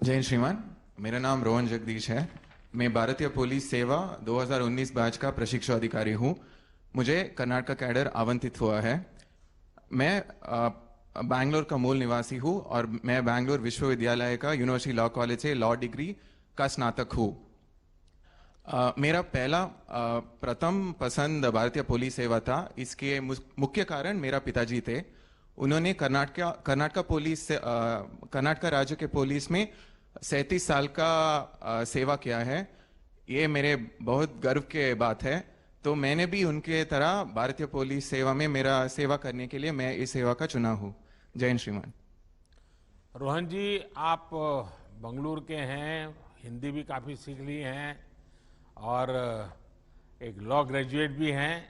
जय हिंद श्रीमान। मेरा नाम रोहन जगदीश है। मैं भारतीय पुलिस सेवा 2019 बैच का प्रशिक्षु अधिकारी हूँ। मुझे कर्नाटक कैडर आवंटित हुआ है। मैं बैंगलोर का मूल निवासी हूँ और मैं बैंगलोर विश्वविद्यालय का यूनिवर्सिटी लॉ कॉलेज से लॉ डिग्री का स्नातक हूँ। मेरा पहला प्रथम पसंद भारतीय पुलिस सेवा था। इसके मुख्य कारण मेरा पिताजी थे। उन्होंने कर्नाटक राज्य के पुलिस में 37 साल का सेवा किया है। ये मेरे बहुत गर्व के बात है। तो मैंने भी उनके तरह भारतीय पुलिस सेवा में मेरा सेवा करने के लिए मैं इस सेवा का चुना हूँ। जय हिंद श्रीमान। रोहन जी, आप बंगलुरु के हैं, हिंदी भी काफ़ी सीख ली हैं और एक लॉ ग्रेजुएट भी हैं।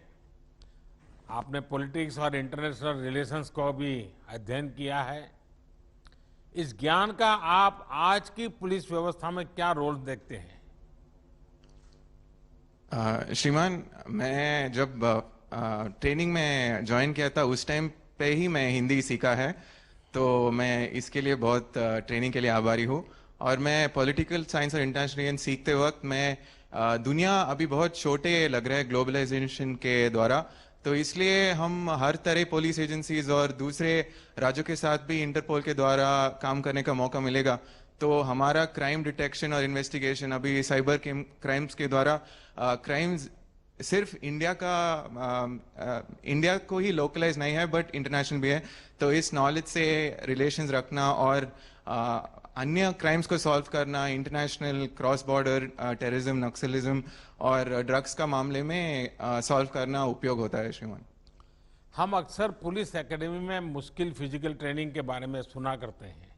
आपने पॉलिटिक्स और इंटरनेशनल रिलेशंस को भी अध्ययन किया है। इस ज्ञान का आप आज की पुलिस व्यवस्था में क्या रोल देखते हैं? श्रीमान, मैं जब ट्रेनिंग में ज्वाइन किया था उस टाइम पे ही मैं हिंदी सीखा है। तो मैं इसके लिए बहुत ट्रेनिंग के लिए आभारी हूँ। और मैं पॉलिटिकल साइंस और इंटरनेशनल सीखते वक्त मैं दुनिया अभी बहुत छोटे लग रहा है ग्लोबलाइजेशन के द्वारा। तो इसलिए हम हर तरह पुलिस एजेंसीज और दूसरे राज्यों के साथ भी इंटरपोल के द्वारा काम करने का मौका मिलेगा। तो हमारा क्राइम डिटेक्शन और इन्वेस्टिगेशन अभी साइबर क्राइम्स के द्वारा क्राइम्स सिर्फ इंडिया को ही लोकलाइज नहीं है बट इंटरनेशनल भी है। तो इस नॉलेज से रिलेशंस रखना और अन्य क्राइम्स को सॉल्व करना, international cross border terrorism, Naxalism और ड्रग्स का मामले में सॉल्व करना उपयोग होता है श्रीमान। हम अक्सर पुलिस एकेडमी में मुश्किल फिजिकल ट्रेनिंग के बारे में सुना करते हैं।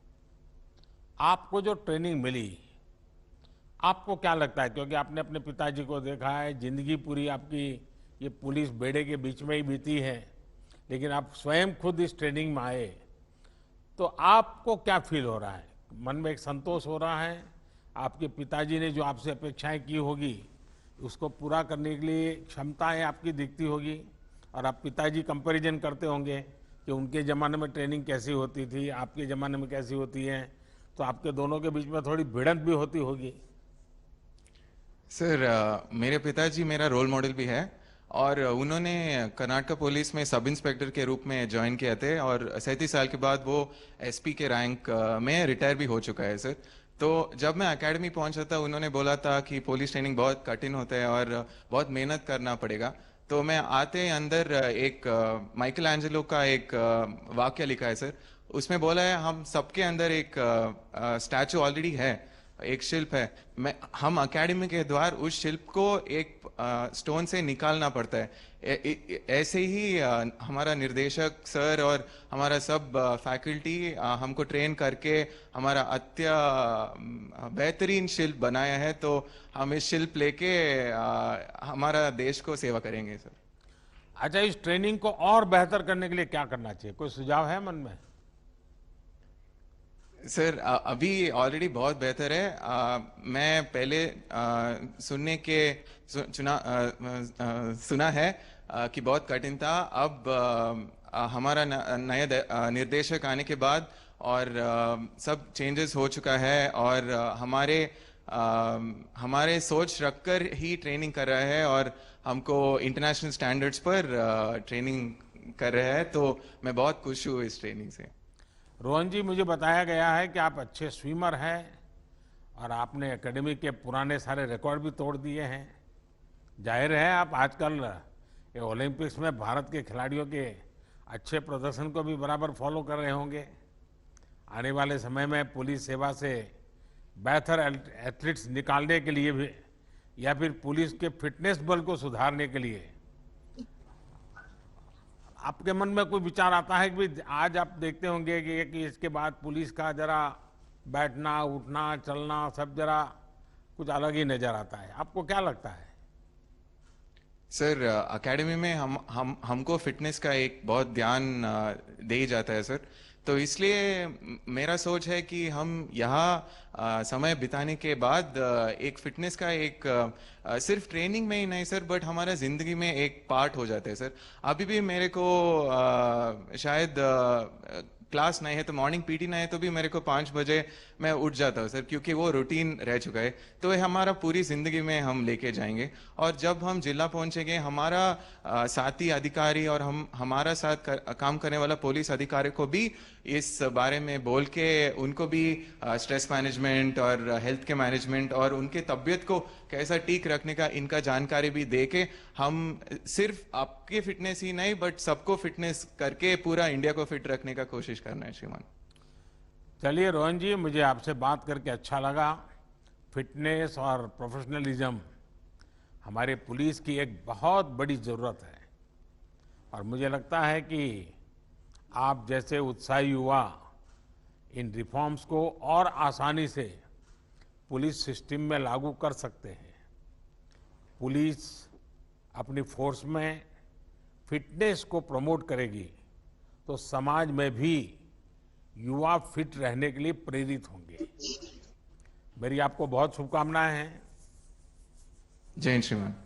आपको जो ट्रेनिंग मिली, आपको क्या लगता है? क्योंकि आपने अपने पिताजी को देखा है, जिंदगी पूरी आपकी ये पुलिस बेड़े के बीच में ही बीती है, लेकिन आप स्वयं खुद इस ट्रेनिंग में आए, तो आपको क्या फील हो रहा है? मन में एक संतोष हो रहा है? आपके पिताजी ने जो आपसे अपेक्षाएं की होगी उसको पूरा करने के लिए क्षमताएं आपकी दिखती होगी, और आप पिताजी कंपैरिजन करते होंगे कि उनके ज़माने में ट्रेनिंग कैसी होती थी, आपके ज़माने में कैसी होती है, तो आपके दोनों के बीच में थोड़ी भिड़ंत भी होती होगी। सर, मेरे पिताजी मेरा रोल मॉडल भी है और उन्होंने कर्नाटक पुलिस में सब इंस्पेक्टर के रूप में ज्वाइन किया थे और 37 साल के बाद वो एसपी के रैंक में रिटायर भी हो चुका है सर। तो जब मैं एकेडमी पहुंचा था उन्होंने बोला था कि पुलिस ट्रेनिंग बहुत कठिन होता है और बहुत मेहनत करना पड़ेगा। तो मैं आते अंदर एक माइकल एंजेलो का एक वाक्य लिखा है सर। उसमें बोला है हम सबके अंदर एक स्टैचू ऑलरेडी है, एक शिल्प है। हम एकेडमी के द्वार उस शिल्प को एक स्टोन से निकालना पड़ता है। ऐसे ही हमारा निर्देशक सर और हमारा सब फैकल्टी हमको ट्रेन करके हमारा बेहतरीन शिल्प बनाया है। तो हम इस शिल्प लेके हमारा देश को सेवा करेंगे सर। अच्छा, इस ट्रेनिंग को और बेहतर करने के लिए क्या करना चाहिए? कोई सुझाव है मन में? सर, अभी ऑलरेडी बहुत बेहतर है। मैं पहले सुनने के सुना है कि बहुत कठिन था। अब हमारा नया निर्देशक आने के बाद और सब चेंजेस हो चुका है और हमारे सोच रखकर ही ट्रेनिंग कर रहा है और हमको इंटरनेशनल स्टैंडर्ड्स पर ट्रेनिंग कर रहा है। तो मैं बहुत खुश हूँ इस ट्रेनिंग से। रोहन जी, मुझे बताया गया है कि आप अच्छे स्विमर हैं और आपने एकेडमी के पुराने सारे रिकॉर्ड भी तोड़ दिए हैं। जाहिर है आप आजकल ये ओलंपिक्स में भारत के खिलाड़ियों के अच्छे प्रदर्शन को भी बराबर फॉलो कर रहे होंगे। आने वाले समय में पुलिस सेवा से बेहतर एथलीट्स निकालने के लिए भी, या फिर पुलिस के फिटनेस बल को सुधारने के लिए आपके मन में कोई विचार आता है कि आज आप देखते होंगे कि इसके बाद पुलिस का जरा बैठना, उठना, चलना सब जरा कुछ अलग ही नजर आता है? आपको क्या लगता है? सर, एकेडमी में हमको फिटनेस का एक बहुत ध्यान दे ही जाता है सर। तो इसलिए मेरा सोच है कि हम यहाँ समय बिताने के बाद एक फिटनेस का एक सिर्फ ट्रेनिंग में ही नहीं सर बट हमारा जिंदगी में एक पार्ट हो जाता है सर। अभी भी मेरे को शायद क्लास नहीं है तो मॉर्निंग पीटी नहीं है तो भी मेरे को 5 बजे मैं उठ जाता हूँ सर, क्योंकि वो रूटीन रह चुका है। तो ये हमारा पूरी जिंदगी में हम लेके जाएंगे। और जब हम जिला पहुंचेंगे, हमारा साथी अधिकारी और हमारा साथ काम करने वाला पुलिस अधिकारी को भी इस बारे में बोल के उनको भी स्ट्रेस मैनेजमेंट और हेल्थ के मैनेजमेंट और उनके तबीयत को कैसा ठीक रखने का इनका जानकारी भी दे के हम सिर्फ आपके फिटनेस ही नहीं बट सबको फिटनेस करके पूरा इंडिया को फिट रखने का कोशिश करना है श्रीमान। चलिए रोहन जी, मुझे आपसे बात करके अच्छा लगा। फिटनेस और प्रोफेशनलिज्म हमारे पुलिस की एक बहुत बड़ी ज़रूरत है और मुझे लगता है कि आप जैसे उत्साही युवा इन रिफॉर्म्स को और आसानी से पुलिस सिस्टम में लागू कर सकते हैं। पुलिस अपनी फोर्स में फिटनेस को प्रमोट करेगी तो समाज में भी युवा फिट रहने के लिए प्रेरित होंगे। मेरी आपको बहुत शुभकामनाएं हैं। जय हिंद श्रीमान।